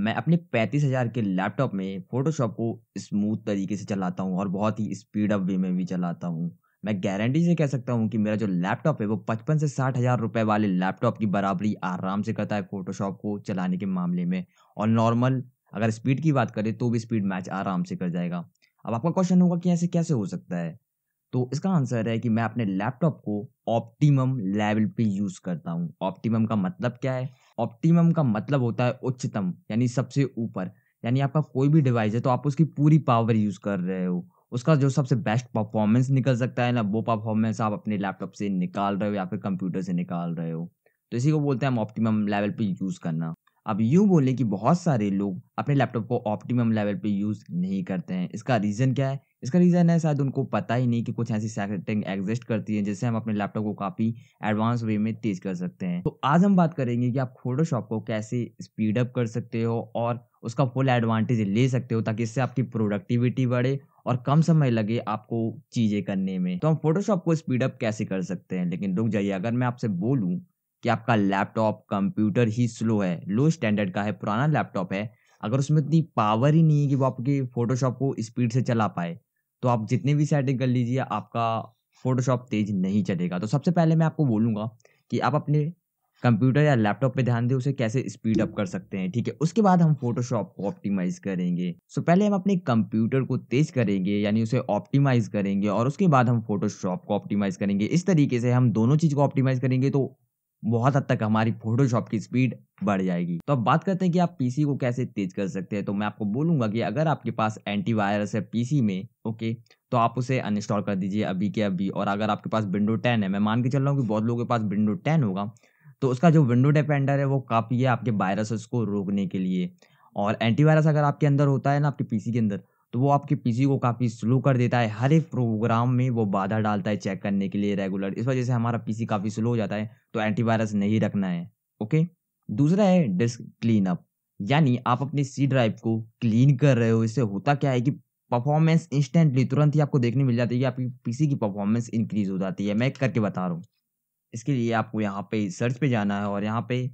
मैं अपने 35,000 के लैपटॉप में फ़ोटोशॉप को स्मूथ तरीके से चलाता हूँ और बहुत ही स्पीड अप वे में भी चलाता हूँ। मैं गारंटी से कह सकता हूँ कि मेरा जो लैपटॉप है वो 55 से 60,000 रुपए वाले लैपटॉप की बराबरी आराम से करता है फ़ोटोशॉप को चलाने के मामले में। और नॉर्मल अगर स्पीड की बात करें तो भी स्पीड मैच आराम से कर जाएगा। अब आपका क्वेश्चन होगा कि ऐसे कैसे हो सकता है? तो इसका आंसर है कि मैं अपने लैपटॉप को ऑप्टिमम लेवल पे यूज़ करता हूँ। ऑप्टिमम का मतलब क्या है? ऑप्टिमम का मतलब होता है उच्चतम, यानी सबसे ऊपर। यानी आपका कोई भी डिवाइस है तो आप उसकी पूरी पावर यूज़ कर रहे हो। उसका जो सबसे बेस्ट परफॉर्मेंस निकल सकता है ना, वो परफॉर्मेंस आप अपने लैपटॉप से निकाल रहे हो या फिर कंप्यूटर से निकाल रहे हो। तो इसी को बोलते हैं हम ऑप्टिमम लेवल पे यूज़ करना। अब यूँ बोलें कि बहुत सारे लोग अपने लैपटॉप को ऑप्टिमम लेवल पे यूज़ नहीं करते हैं। इसका रीज़न क्या है? इसका रीज़न है शायद उनको पता ही नहीं कि कुछ ऐसी सेटिंग एग्ज़िस्ट करती है जिससे हम अपने लैपटॉप को काफ़ी एडवांस वे में तेज़ कर सकते हैं। तो आज हम बात करेंगे कि आप फ़ोटोशॉप को कैसे स्पीड अप कर सकते हो और उसका फुल एडवांटेज ले सकते हो ताकि इससे आपकी प्रोडक्टिविटी बढ़े और कम समय लगे आपको चीज़ें करने में। तो हम फ़ोटोशॉप को स्पीड अप कैसे कर सकते हैं? लेकिन रुक जाइए, अगर मैं आपसे बोलूँ कि आपका लैपटॉप, कंप्यूटर ही स्लो है, लो स्टैंडर्ड का है, पुराना लैपटॉप है, अगर उसमें इतनी पावर ही नहीं है कि वो आपके फ़ोटोशॉप को स्पीड से चला पाए, तो आप जितनी भी सेटिंग कर लीजिए, आपका फ़ोटोशॉप तेज़ नहीं चलेगा। तो सबसे पहले मैं आपको बोलूँगा कि आप अपने कंप्यूटर या लैपटॉप पे ध्यान दें, उसे कैसे स्पीड अप कर सकते हैं, ठीक है? उसके बाद हम फ़ोटोशॉप को ऑप्टिमाइज़ करेंगे। सो पहले हम अपने कंप्यूटर को तेज़ करेंगे, यानी उसे ऑप्टिमाइज़ करेंगे और उसके बाद हम फ़ोटोशॉप को ऑप्टिमाइज़ करेंगे। इस तरीके से हम दोनों चीज़ को ऑप्टिमाइज़ करेंगे तो बहुत हद तक हमारी फ़ोटोशॉप की स्पीड बढ़ जाएगी। तो अब बात करते हैं कि आप पीसी को कैसे तेज़ कर सकते हैं। तो मैं आपको बोलूँगा कि अगर आपके पास एंटीवायरस है पीसी में, ओके, तो आप उसे अनइंस्टॉल कर दीजिए अभी के अभी। और अगर आपके पास विंडो 10 है, मैं मान के चल रहा हूँ कि बहुत लोगों के पास विंडो 10 होगा, तो उसका जो विंडो डिफेंडर है वो काफ़ी है आपके वायरसेस को रोकने के लिए। और एंटीवायरस अगर आपके अंदर होता है ना, आपके पीसी के अंदर, तो वो आपके पीसी को काफ़ी स्लो कर देता है। हर एक प्रोग्राम में वो बाधा डालता है चेक करने के लिए रेगुलर। इस वजह से हमारा पीसी काफ़ी स्लो हो जाता है, तो एंटीवायरस नहीं रखना है, ओके? दूसरा है डिस्क क्लीनअप, यानी आप अपनी सी ड्राइव को क्लीन कर रहे हो। इससे होता क्या है कि परफॉर्मेंस इंस्टेंटली तुरंत ही आपको देखने मिल जाती है कि आपकी पीसी की परफॉर्मेंस इंक्रीज़ हो जाती है। मैं एक करके बता रहा हूँ। इसके लिए आपको यहाँ पे सर्च पे जाना है और यहाँ पे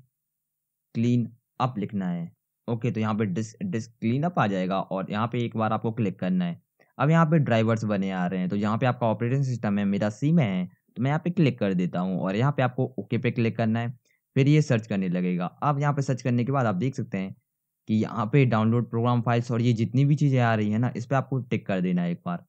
क्लीन अप लिखना है। ओके, तो यहाँ पे डिस्क डिस्क क्लीन अप आ जाएगा और यहाँ पे एक बार आपको क्लिक करना है। अब यहाँ पे ड्राइवर्स बने आ रहे हैं, तो यहाँ पे आपका ऑपरेटिंग सिस्टम है, मेरा सी में है, तो मैं यहाँ पे क्लिक कर देता हूँ और यहाँ पे आपको ओके पे क्लिक करना है। फिर ये सर्च करने लगेगा। अब यहाँ पे सर्च करने के बाद आप देख सकते हैं कि यहाँ पे डाउनलोड प्रोग्राम फाइल्स और ये जितनी भी चीज़ें आ रही हैं ना, इस पे आपको टिक कर देना है एक बार।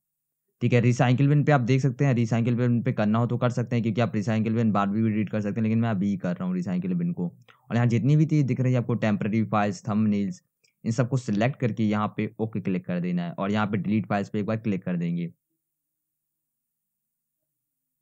ठीक है, रिसाइकिल बिन पे आप देख सकते हैं, रिसाइकिल बिन पे करना हो तो कर सकते हैं क्योंकि आप रिसाइकिल बिन बाद में भी डिलीट कर सकते हैं, लेकिन मैं अभी ही कर रहा हूँ रिसाइकिल बिन को। और यहाँ जितनी भी चीज़ दिख रही है आपको टेम्परेरी फाइल्स, थंबनेल्स, इन सबको सिलेक्ट करके यहाँ पे ओके क्लिक कर देना है और यहाँ पे डिलीट फाइल्स पे एक बार क्लिक कर देंगे।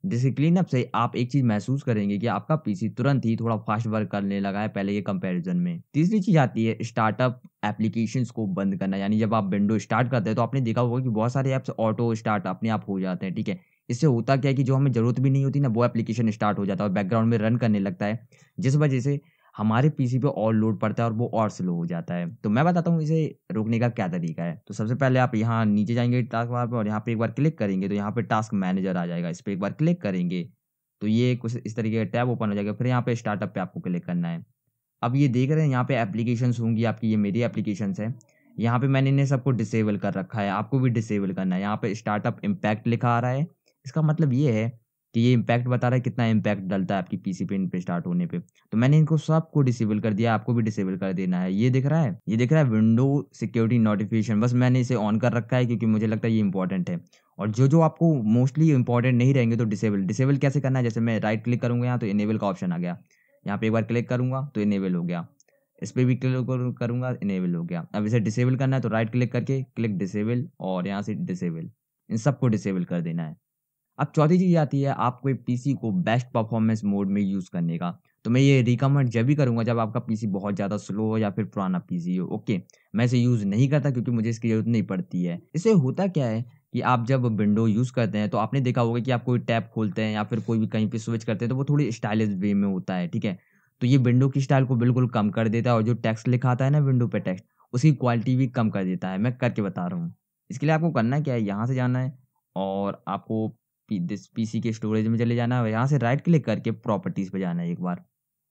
जैसे क्लीनअप से आप एक चीज़ महसूस करेंगे कि आपका पीसी तुरंत ही थोड़ा फास्ट वर्क करने लगा है पहले के कंपैरिज़न में। तीसरी चीज़ आती है स्टार्टअप एप्लीकेशंस को बंद करना, यानी जब आप विंडो स्टार्ट करते हैं तो आपने देखा होगा कि बहुत सारे ऐप्स ऑटो स्टार्ट अपने आप हो जाते हैं, ठीक है? इससे होता क्या है कि जो हमें ज़रूरत भी नहीं होती ना, वो एप्लीकेशन स्टार्ट हो जाता है और बैकग्राउंड में रन करने लगता है, जिस वजह से हमारे पीसी पे और लोड पड़ता है और वो और स्लो हो जाता है। तो मैं बताता हूँ इसे रोकने का क्या तरीका है। तो सबसे पहले आप यहाँ नीचे जाएँगे टास्क बार पे और यहाँ पे एक बार क्लिक करेंगे तो यहाँ पे टास्क मैनेजर आ जाएगा। इस पे एक बार क्लिक करेंगे, तो ये कुछ इस तरीके का टैब ओपन हो जाएगा। फिर यहाँ पे स्टार्टअप पे आपको क्लिक करना है। अब ये देख रहे हैं यहाँ पे एप्लीकेशंस होंगी आपकी, ये मेरी एप्लीकेशंस हैं। यहाँ पे मैंने इन्हें सबको डिसेबल कर रखा है, आपको भी डिसेबल करना है। यहाँ पे स्टार्टअप इम्पैक्ट लिखा आ रहा है। इसका मतलब ये है कि ये इम्पैक्ट बता रहा है कितना इम्पैक्ट डलता है आपकी पीसी पे इन पे स्टार्ट होने पे। तो मैंने इनको सबको डिसेबल कर दिया, आपको भी डिसेबल कर देना है। ये दिख रहा है? ये दिख रहा है विंडो सिक्योरिटी नोटिफ़िकेशन, बस मैंने इसे ऑन कर रखा है क्योंकि मुझे लगता है ये इम्पोर्टेंट है। और जो-जो आपको मोस्टली इम्पोर्टेंट नहीं रहेंगे तो डिसेबल। डिसेबल कैसे करना है? जैसे मैं राइट क्लिक करूँगा यहाँ तो इनेबल का ऑप्शन आ गया। यहाँ पे एक बार क्लिक करूँगा तो इनेबल हो गया। इस पे भी क्लिक करूँगा, इनेबल हो गया। अब इसे डिसेबल करना है तो राइट क्लिक करके क्लिक डिसेबल और यहाँ से डिसेबल, इन सबको डिसेबल कर देना है। अब चौथी चीज़ आती है आपको एक पीसी को बेस्ट परफॉर्मेंस मोड में यूज़ करने का। तो मैं ये रिकमेंड जब भी करूँगा जब आपका पीसी बहुत ज़्यादा स्लो हो या फिर पुराना पीसी हो, ओके। मैं इसे यूज़ नहीं करता क्योंकि मुझे इसकी ज़रूरत नहीं पड़ती है। इससे होता क्या है कि आप जब विंडो यूज़ करते हैं तो आपने देखा होगा कि आप कोई टैब खोलते हैं या फिर कोई भी कहीं पे स्विच करते हैं तो वो थोड़ी स्टाइलिश वे में होता है, ठीक है? तो ये विंडो की स्टाइल को बिल्कुल कम कर देता है और जो टेक्स्ट लिखा आता है ना विंडो पे टेक्स्ट, उसकी क्वालिटी भी कम कर देता है। मैं करके बता रहा हूँ। इसके लिए आपको करना क्या है, यहाँ से जाना है और आपको पीसी के स्टोरेज में चले जाना है और यहाँ से राइट क्लिक करके प्रॉपर्टीज़ पे जाना है एक बार।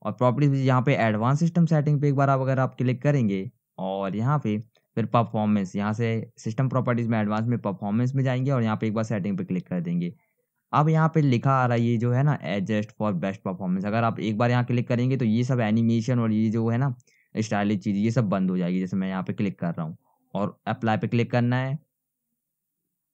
और प्रॉपर्टीज़ में यहाँ पे एडवांस सिस्टम सेटिंग पे एक बार आप अगर आप क्लिक करेंगे, और यहाँ पे फिर परफॉर्मेंस, यहाँ से सिस्टम प्रॉपर्टीज़ में एडवांस में परफॉर्मेंस में जाएँगे और यहाँ पे एक बार सेटिंग पे क्लिक कर देंगे। अब यहाँ पे लिखा आ रहा है ये जो है ना एडजस्ट फॉर बेस्ट परफॉर्मेंस, अगर आप एक बार यहाँ क्लिक करेंगे तो ये सब एनिमेशन और ये जो है ना स्टाइलिश चीज़ ये सब बंद हो जाएगी। जैसे मैं यहाँ पे क्लिक कर रहा हूँ और अप्लाई पे क्लिक करना है।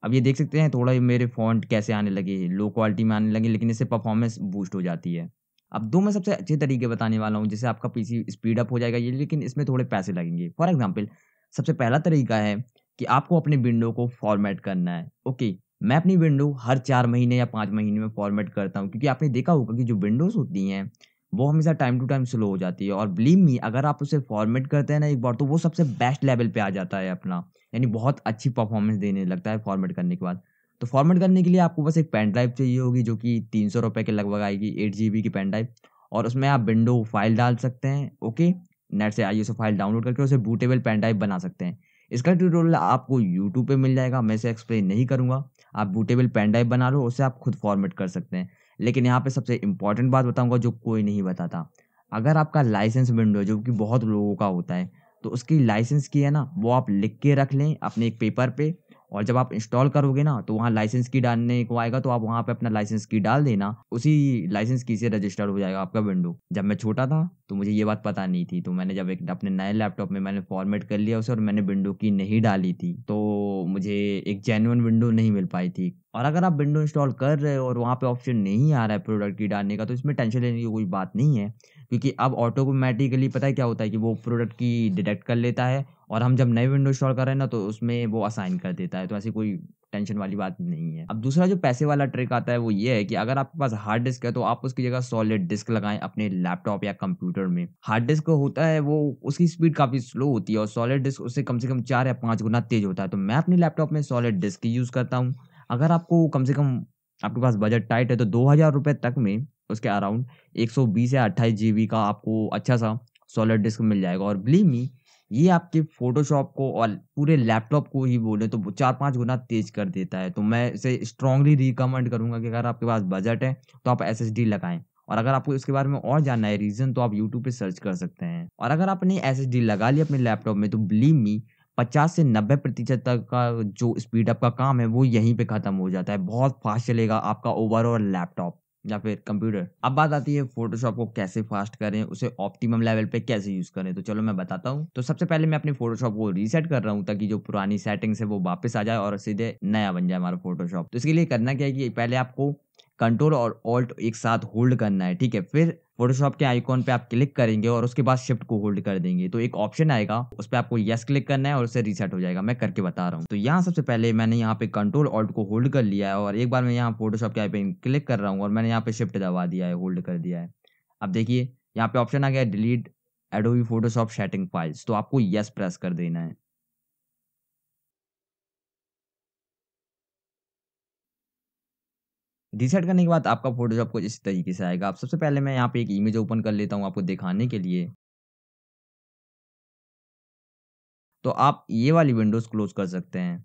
अब ये देख सकते हैं थोड़ा ये मेरे फ़ॉन्ट कैसे आने लगे, लो क्वालिटी में आने लगे, लेकिन इससे परफ़ॉर्मेंस बूस्ट हो जाती है। अब 2 मैं सबसे अच्छे तरीके बताने वाला हूँ, जिससे आपका पीसी स्पीड अप हो जाएगा ये, लेकिन इसमें थोड़े पैसे लगेंगे। फॉर एग्ज़ाम्पल सबसे पहला तरीका है कि आपको अपनी विंडो को फ़ॉर्मेट करना है। ओके, मैं अपनी विंडो हर 4 महीने या 5 महीने में फ़ॉर्मेट करता हूँ, क्योंकि आपने देखा होगा कि जो विंडोज़ होती हैं, वो हमेशा टाइम टू टाइम स्लो हो जाती है और बिलीव मी अगर आप उसे फ़ॉर्मेट करते हैं ना एक बार, तो वो सबसे बेस्ट लेवल पे आ जाता है अपना। यानी बहुत अच्छी परफ़ॉर्मेंस देने लगता है फ़ॉर्मेट करने के बाद। तो फ़ॉर्मेट करने के लिए आपको बस एक पेन ड्राइव चाहिए होगी जो कि ₹300 के लगभग आएगी, 8 जीबी की पेन ड्राइव, और उसमें आप विंडो फ़ाइल डाल सकते हैं, ओके। नेट से आईएसओ फ़ाइल डाउनलोड करके उसे बूटेबल पेन ड्राइव बना सकते हैं। इसका ट्यूटोरियल आपको यूट्यूब पे मिल जाएगा, मैं इसे एक्सप्लेन नहीं करूँगा। आप बूटेबल पेन ड्राइव बना लो, उसे आप खुद फ़ॉर्मेट कर सकते हैं। लेकिन यहाँ पे सबसे इम्पोर्टेंट बात बताऊँगा जो कोई नहीं बताता। अगर आपका लाइसेंस विंडो है जो कि बहुत लोगों का होता है, तो उसकी लाइसेंस की है ना वो आप लिख के रख लें अपने एक पेपर पे, और जब आप इंस्टॉल करोगे ना तो वहाँ लाइसेंस की डालने को आएगा, तो आप वहाँ पे अपना लाइसेंस की डाल देना, उसी लाइसेंस की से रजिस्टर हो जाएगा आपका विंडो। जब मैं छोटा था तो मुझे ये बात पता नहीं थी, तो मैंने जब एक अपने नए लैपटॉप में मैंने फॉर्मेट कर लिया उसे और मैंने विंडो की नहीं डाली थी, तो मुझे एक जेन्युइन विंडो नहीं मिल पाई थी। और अगर आप विंडो इंस्टॉल कर रहे हो और वहाँ पे ऑप्शन नहीं आ रहा है प्रोडक्ट की डालने का, तो इसमें टेंशन लेने की कोई बात नहीं है, क्योंकि अब ऑटोमेटिकली पता है क्या होता है कि वो प्रोडक्ट की डिटेक्ट कर लेता है और हम जब नई विंडो इंस्टॉल कर रहे हैं ना तो उसमें वो असाइन कर देता है, तो ऐसी कोई टेंशन वाली बात नहीं है। अब दूसरा जो पैसे वाला ट्रिक आता है वो ये है कि अगर आपके पास हार्ड डिस्क है तो आप उसकी जगह सॉलिड डिस्क लगाएं अपने लैपटॉप या कंप्यूटर में। हार्ड डिस्क होता है वो उसकी स्पीड काफ़ी स्लो होती है और सॉलिड डिस्क उससे कम से कम 4 या 5 गुना तेज़ होता है, तो मैं अपने लैपटॉप में सॉलिड डिस्क यूज़ करता हूँ। अगर आपको कम से कम आपके पास बजट टाइट है तो ₹2000 तक में उसके अराउंड 120 या 28 जीबी का आपको अच्छा-सा सॉलिड डिस्क मिल जाएगा, और बिलीव मी ये आपके फ़ोटोशॉप को और पूरे लैपटॉप को ही बोले तो 4-5 गुना तेज़ कर देता है। तो मैं इसे स्ट्रांगली रिकमेंड करूँगा कि अगर आपके पास बजट है तो आप एसएसडी लगाएँ, और अगर आपको इसके बारे में और जानना है रीज़न, तो आप यूट्यूब पे सर्च कर सकते हैं। और अगर आपने एसएसडी लगा ली अपने लैपटॉप में तो बिलीव मी 50 से 90% तक का जो स्पीड अप का काम है वो यहीं पे ख़त्म हो जाता है। बहुत फ़ास्ट चलेगा आपका ओवरऑल लैपटॉप या फिर कंप्यूटर। अब बात आती है फ़ोटोशॉप को कैसे फ़ास्ट करें, उसे ऑप्टिमम लेवल पे कैसे यूज़ करें, तो चलो मैं बताता हूँ। तो सबसे पहले मैं अपने फ़ोटोशॉप को रीसेट कर रहा हूँ ताकि जो पुरानी सेटिंग्स है वो वापस आ जाए और सीधे नया बन जाए हमारा फ़ोटोशॉप। तो इसके लिए करना क्या है कि पहले आपको कंट्रोल और ऑल्ट एक साथ होल्ड करना है, ठीक है? फिर फ़ोटोशॉप के आइकॉन पे आप क्लिक करेंगे और उसके बाद शिफ्ट को होल्ड कर देंगे। तो एक ऑप्शन आएगा, उस पे आपको येस क्लिक करना है और उससे रीसेट हो जाएगा। मैं करके बता रहा हूँ। तो यहाँ सबसे पहले मैंने यहाँ पे कंट्रोल ऑल्ट को होल्ड कर लिया है और एक बार मैं यहाँ फ़ोटोशॉप के आइकन क्लिक कर रहा हूँ और मैंने यहाँ पे शिफ्ट दबा दिया है, होल्ड कर दिया है। अब देखिए यहाँ पे ऑप्शन आ गया है delete Adobe Photoshop setting files, तो आपको येस प्रेस कर देना है। रीसेट करने के बाद आपका फ़ोटोशॉप कुछ इस तरीके से आएगा। अब सबसे पहले मैं यहाँ पे एक इमेज ओपन कर लेता हूँ आपको दिखाने के लिए। तो आप ये वाली विंडोज़ क्लोज़ कर सकते हैं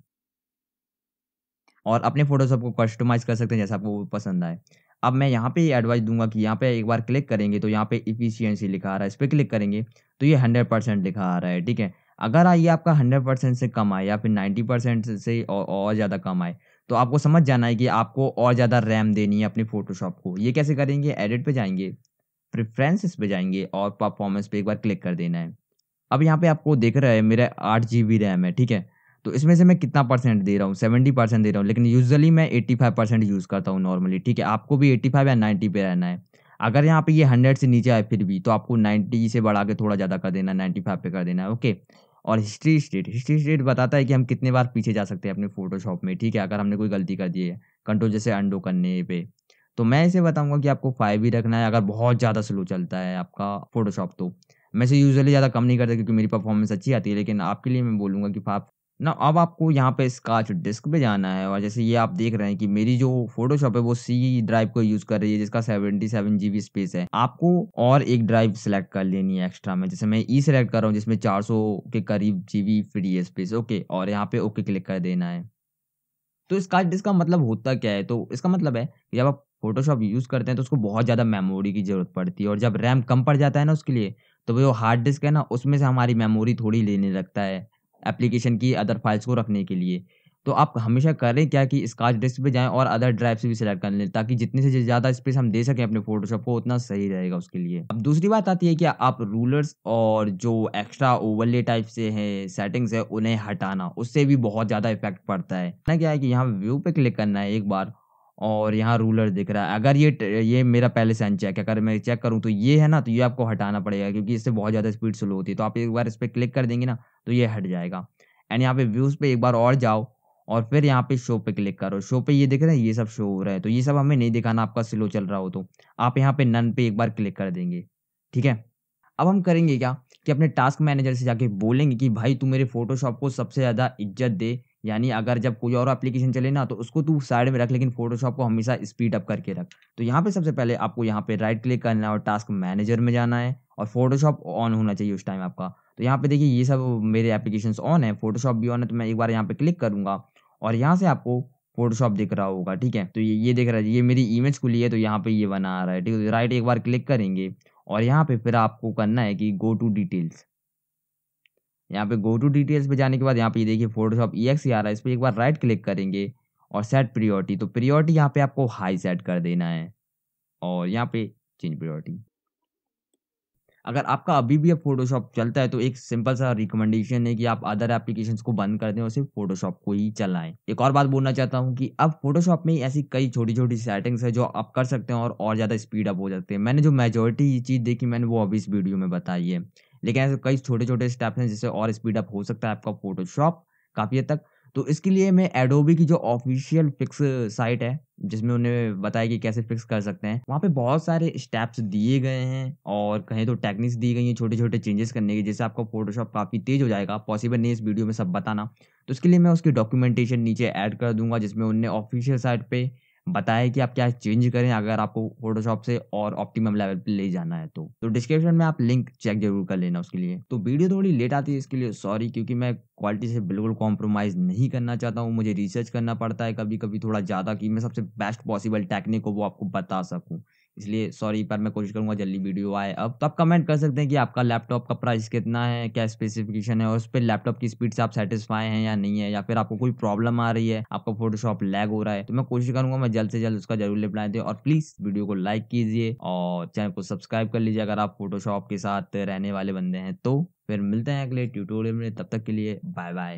और अपने फ़ोटोशॉप को कस्टमाइज़ कर सकते हैं जैसा आपको पसंद आए। अब मैं यहाँ पे ये एडवाइस दूँगा कि यहाँ पे एक बार क्लिक करेंगे तो यहाँ पे एफिशिएंसी लिखा आ रहा है, इस पे क्लिक करेंगे तो ये 100% लिखा आ रहा है, ठीक है? अगर ये आपका 100% से कम आए या फिर 90% से और ज़्यादा कम आए, तो आपको समझ जाना है कि आपको और ज़्यादा रैम देनी है अपने फ़ोटोशॉप को। ये कैसे करेंगे? एडिट पे जाएँगे, प्रेफ़रेंसेस पे जाएँगे और परफ़ॉर्मेंस पे एक बार क्लिक कर देना है। अब यहाँ पे आपको दिख रहा है मेरा 8 जीबी रैम है, ठीक है? तो इसमें से मैं कितना परसेंट दे रहा हूँ, 70% दे रहा हूँ, लेकिन यूजुअली मैं 85% यूज़ करता हूँ नॉर्मली, ठीक है? आपको भी 85 या 90 पे रहना है। अगर यहाँ पे ये 100 से नीचे आए फिर भी, तो आपको 90 से बढ़ा के थोड़ा ज़्यादा कर देना है, 95 पे कर देना है, ओके? और हिस्ट्री स्टेट बताता है कि हम कितने बार पीछे जा सकते हैं अपने फ़ोटोशॉप में, ठीक है? अगर हमने कोई गलती कर दी है, कंट्रोल जैसे अंडू करने पे। तो मैं इसे बताऊँगा कि आपको 5 ही रखना है अगर बहुत ज़्यादा स्लो चलता है आपका फ़ोटोशॉप तो। मैं इसे यूजुअली ज़्यादा कम नहीं करता क्योंकि मेरी परफ़ॉर्मेंस अच्छी आती है, लेकिन आपके लिए मैं बोलूँगा कि आप ना अब आपको यहाँ पे स्क्रैच डिस्क पे जाना है और जैसे ये आप देख रहे हैं कि मेरी जो फ़ोटोशॉप है वो सी ड्राइव को यूज़ कर रही है जिसका 77 जीबी स्पेस है। आपको और एक ड्राइव सेलेक्ट कर लेनी है एक्स्ट्रा में, जैसे मैं ई सेलेक्ट कर रहा हूँ जिसमें 400 के करीब जीबी फ्री है स्पेस, ओके, और यहाँ पे ओके क्लिक कर देना है। तो इस कार्ड डिस्क का मतलब होता क्या है? तो इसका मतलब है कि जब आप फ़ोटोशॉप यूज़ करते हैं तो उसको बहुत ज़्यादा मेमोरी की ज़रूरत पड़ती है और जब रैम कम पड़ जाता है ना उसके लिए, तो वो जो हार्ड डिस्क है ना, उसमें से हमारी मेमोरी थोड़ी लेने लगता है, एप्लीकेशन की अदर फाइल्स को रखने के लिए। तो आप हमेशा करें क्या कि स्काच डिस्क पे जाएँ और अदर ड्राइव से भी सिलेक्ट कर लें, ताकि जितनी से ज़्यादा स्पेस हम दे सकें अपने फ़ोटोशॉप को, उतना सही रहेगा उसके लिए। अब दूसरी बात आती है कि आप रूलर्स और जो एक्स्ट्रा ओवरले टाइप से हैं, सेटिंग्स है, उन्हें हटाना, उससे भी बहुत ज़्यादा इफ़ेक्ट पड़ता है। ना क्या है कि यहाँ व्यू पे क्लिक करना है एक बार और यहाँ रूलर दिख रहा है। अगर ये मेरा पहले से अनचेक है, अगर मैं चेक करूँ तो ये है ना, तो ये आपको हटाना पड़ेगा क्योंकि इससे बहुत ज़्यादा स्पीड स्लो होती है। तो आप एक बार इस पे क्लिक कर देंगे ना, तो ये हट जाएगा। एंड यहाँ पे व्यूज़ पे एक बार और जाओ और फिर यहाँ पे शो पे क्लिक करो। शो पे ये दिख रहा है, ये सब शो हो रहा है, तो ये सब हमें नहीं दिखाना आपका स्लो चल रहा हो तो। आप यहाँ पे नन पे एक बार क्लिक कर देंगे, ठीक है? अब हम करेंगे क्या कि अपने टास्क मैनेजर से जाके बोलेंगे कि भाई तू मेरे फ़ोटोशॉप को सबसे ज़्यादा इज़्ज़त दे, यानी अगर जब कोई और एप्लीकेशन चले ना तो उसको तू साइड में रख, लेकिन फ़ोटोशॉप को हमेशा स्पीड अप करके रख। तो यहाँ पे सबसे पहले आपको यहाँ पे राइट क्लिक करना है और टास्क मैनेजर में जाना है और फ़ोटोशॉप ऑन होना चाहिए उस टाइम आपका। तो यहाँ पे देखिए ये सब मेरे एप्लीकेशंस ऑन है, फ़ोटोशॉप भी ऑन है, तो मैं एक बार यहाँ पे क्लिक करूँगा और यहाँ से आपको फ़ोटोशॉप दिख रहा होगा, ठीक है? तो ये दिख रहा है, ये मेरी इमेज खुली है तो यहाँ पे ये बना आ रहा है, ठीक है? राइट एक बार क्लिक करेंगे और यहाँ पे फिर आपको करना है कि गो टू डिटेल्स। यहाँ पे गो टू डिटेल्स पे जाने के बाद यहाँ पे ये देखिए फ़ोटोशॉप EXE आ रहा है, इस पे एक बार राइट क्लिक करेंगे और सेट प्रायोरिटी, तो प्रायोरिटी यहाँ पे आपको हाई सेट कर देना है और यहाँ पे चेंज प्रायोरिटी। अगर आपका अभी भी अब फ़ोटोशॉप चलता है तो एक सिंपल सा रिकमेंडेशन है कि आप अदर एप्लीकेशंस को बंद कर दें और सिर्फ़ फ़ोटोशॉप को ही चलाएँ। एक और बात बोलना चाहता हूँ कि अब फ़ोटोशॉप में ऐसी कई छोटी-छोटी सेटिंग्स हैं जो आप कर सकते हैं और ज़्यादा स्पीड अप हो जाते हैं। मैंने जो मेजॉरिटी चीज़ देखी मैंने वो अभी इस वीडियो में बताई है। लेकिन ऐसे कई छोटे-छोटे स्टेप्स हैं जिससे और स्पीड अप हो सकता है आपका फ़ोटोशॉप काफ़ी हद तक। तो इसके लिए मैं एडोबी की जो ऑफ़िशियल फ़िक्स साइट है, जिसमें उन्हें बताया कि कैसे फ़िक्स कर सकते हैं, वहाँ पे बहुत सारे स्टेप्स दिए गए हैं और कहें तो टेक्निक्स दी गई हैं छोटे-छोटे चेंजेस करने की, जिससे आपका फ़ोटोशॉप काफ़ी तेज़ हो जाएगा। पॉसिबल नहीं है इस वीडियो में सब बताना। तो इसके लिए मैं उसकी डॉक्यूमेंटेशन नीचे ऐड कर दूँगा, जिसमें उन्होंने ऑफ़िशियल साइट पे बताया है कि आप क्या चेंज करें अगर आपको फ़ोटोशॉप से और ऑप्टिमम लेवल पे ले जाना है तो। तो डिस्क्रिप्शन में आप लिंक चेक ज़रूर कर लेना उसके लिए। तो वीडियो थोड़ी लेट आती है इसके लिए सॉरी, क्योंकि मैं क्वालिटी से बिल्कुल कॉम्प्रोमाइज़ नहीं करना चाहता हूँ। मुझे रिसर्च करना पड़ता है कभी-कभी थोड़ा ज़्यादा कि मैं सबसे बेस्ट पॉसिबल टेक्निक को वो आपको बता सकूँ। इसलिए सॉरी, पर मैं कोशिश करूँगा जल्दी वीडियो आए अब। तो आप कमेंट कर सकते हैं कि आपका लैपटॉप का प्राइस कितना है, क्या स्पेसिफ़िकेशन है और उसपे लैपटॉप की स्पीड से आप सैटिस्फाई हैं या नहीं है, या फिर आपको कोई प्रॉब्लम आ रही है, आपका फ़ोटोशॉप लैग हो रहा है। तो मैं कोशिश करूँगा मैं जल्द से जल्द उसका ज़रूर रिप्लाई दें और प्लीज़ वीडियो को लाइक कीजिए और चैनल को सब्सक्राइब कर लीजिए अगर आप फ़ोटोशॉप के साथ रहने वाले बंदे हैं तो। फिर मिलते हैं अगले ट्यूटोरियल में, तब तक के लिए बाय-बाय।